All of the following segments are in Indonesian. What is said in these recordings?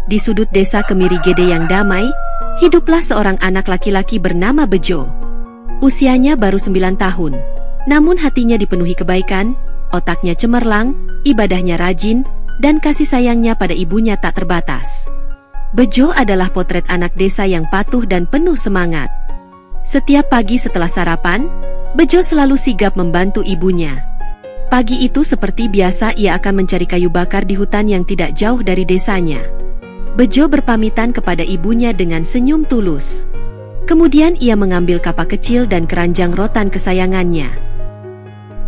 Di sudut desa Kemiri Gede yang damai, hiduplah seorang anak laki-laki bernama Bejo. Usianya baru 9 tahun, namun hatinya dipenuhi kebaikan, otaknya cemerlang, ibadahnya rajin, dan kasih sayangnya pada ibunya tak terbatas. Bejo adalah potret anak desa yang patuh dan penuh semangat. Setiap pagi setelah sarapan, Bejo selalu sigap membantu ibunya. Pagi itu seperti biasa ia akan mencari kayu bakar di hutan yang tidak jauh dari desanya. Bejo berpamitan kepada ibunya dengan senyum tulus. Kemudian ia mengambil kapak kecil dan keranjang rotan kesayangannya.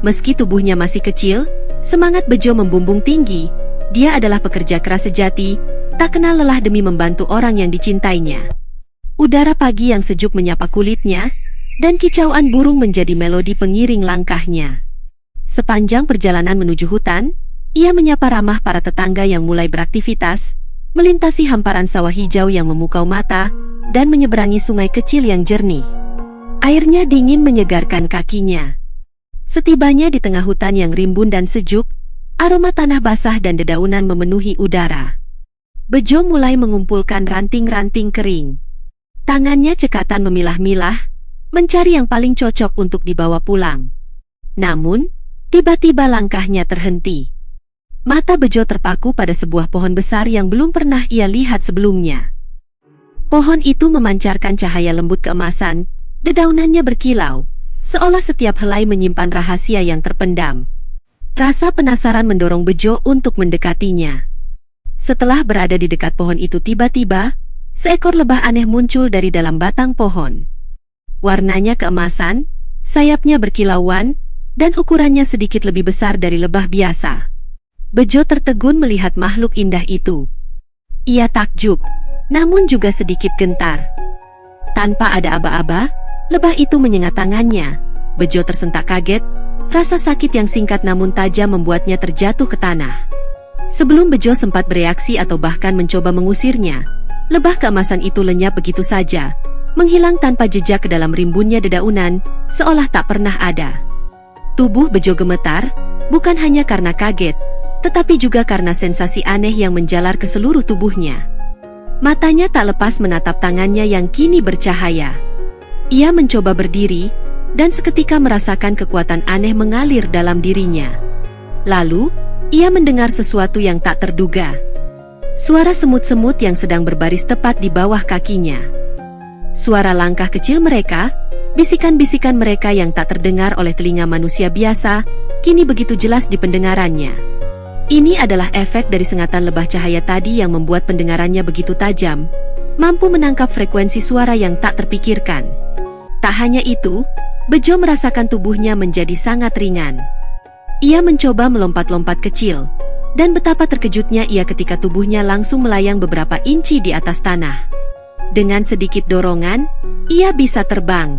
Meski tubuhnya masih kecil, semangat Bejo membumbung tinggi. Dia adalah pekerja keras sejati, tak kenal lelah demi membantu orang yang dicintainya. Udara pagi yang sejuk menyapa kulitnya, dan kicauan burung menjadi melodi pengiring langkahnya. Sepanjang perjalanan menuju hutan, ia menyapa ramah para tetangga yang mulai beraktivitas, melintasi hamparan sawah hijau yang memukau mata, dan menyeberangi sungai kecil yang jernih. Airnya dingin menyegarkan kakinya. Setibanya di tengah hutan yang rimbun dan sejuk, aroma tanah basah dan dedaunan memenuhi udara. Bejo mulai mengumpulkan ranting-ranting kering. Tangannya cekatan memilah-milah, mencari yang paling cocok untuk dibawa pulang. Namun, tiba-tiba langkahnya terhenti. Mata Bejo terpaku pada sebuah pohon besar yang belum pernah ia lihat sebelumnya. Pohon itu memancarkan cahaya lembut keemasan, dedaunannya berkilau, seolah setiap helai menyimpan rahasia yang terpendam. Rasa penasaran mendorong Bejo untuk mendekatinya. Setelah berada di dekat pohon itu tiba-tiba, seekor lebah aneh muncul dari dalam batang pohon. Warnanya keemasan, sayapnya berkilauan, dan ukurannya sedikit lebih besar dari lebah biasa. Bejo tertegun melihat makhluk indah itu. Ia takjub, namun juga sedikit gentar. Tanpa ada aba-aba, lebah itu menyengat tangannya. Bejo tersentak kaget, rasa sakit yang singkat namun tajam membuatnya terjatuh ke tanah. Sebelum Bejo sempat bereaksi atau bahkan mencoba mengusirnya, lebah keemasan itu lenyap begitu saja, menghilang tanpa jejak ke dalam rimbunnya dedaunan, seolah tak pernah ada. Tubuh Bejo gemetar, bukan hanya karena kaget, tetapi juga karena sensasi aneh yang menjalar ke seluruh tubuhnya. Matanya tak lepas menatap tangannya yang kini bercahaya. Ia mencoba berdiri, dan seketika merasakan kekuatan aneh mengalir dalam dirinya. Lalu, ia mendengar sesuatu yang tak terduga. Suara semut-semut yang sedang berbaris tepat di bawah kakinya. Suara langkah kecil mereka, bisikan-bisikan mereka yang tak terdengar oleh telinga manusia biasa, kini begitu jelas di pendengarannya. Ini adalah efek dari sengatan lebah cahaya tadi yang membuat pendengarannya begitu tajam, mampu menangkap frekuensi suara yang tak terpikirkan. Tak hanya itu, Bejo merasakan tubuhnya menjadi sangat ringan. Ia mencoba melompat-lompat kecil, dan betapa terkejutnya ia ketika tubuhnya langsung melayang beberapa inci di atas tanah. Dengan sedikit dorongan, ia bisa terbang.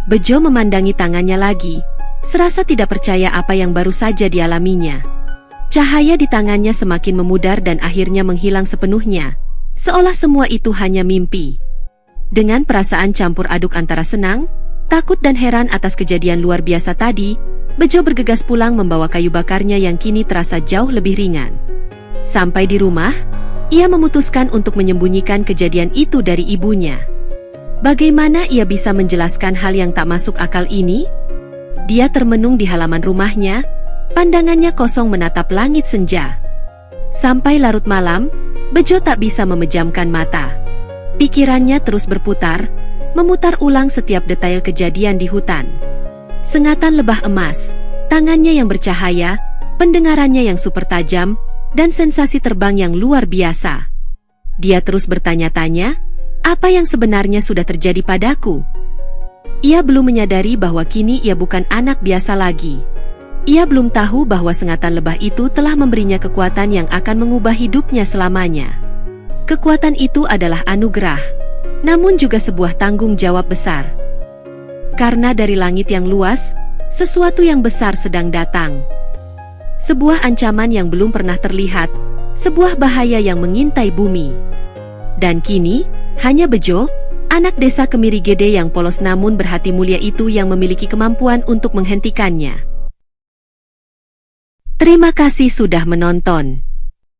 Bejo memandangi tangannya lagi, serasa tidak percaya apa yang baru saja dialaminya. Cahaya di tangannya semakin memudar dan akhirnya menghilang sepenuhnya, seolah semua itu hanya mimpi. Dengan perasaan campur aduk antara senang, takut dan heran atas kejadian luar biasa tadi, Bejo bergegas pulang membawa kayu bakarnya yang kini terasa jauh lebih ringan. Sampai di rumah, ia memutuskan untuk menyembunyikan kejadian itu dari ibunya. Bagaimana ia bisa menjelaskan hal yang tak masuk akal ini? Dia termenung di halaman rumahnya, pandangannya kosong menatap langit senja. Sampai larut malam, Bejo tak bisa memejamkan mata. Pikirannya terus berputar, memutar ulang setiap detail kejadian di hutan. Sengatan lebah emas, tangannya yang bercahaya, pendengarannya yang super tajam, dan sensasi terbang yang luar biasa. Dia terus bertanya-tanya, apa yang sebenarnya sudah terjadi padaku? Ia belum menyadari bahwa kini ia bukan anak biasa lagi. Ia belum tahu bahwa sengatan lebah itu telah memberinya kekuatan yang akan mengubah hidupnya selamanya. Kekuatan itu adalah anugerah, namun juga sebuah tanggung jawab besar. Karena dari langit yang luas, sesuatu yang besar sedang datang. Sebuah ancaman yang belum pernah terlihat, sebuah bahaya yang mengintai bumi. Dan kini, hanya Bejo, anak desa Kemiri Gede yang polos namun berhati mulia itu yang memiliki kemampuan untuk menghentikannya. Terima kasih sudah menonton.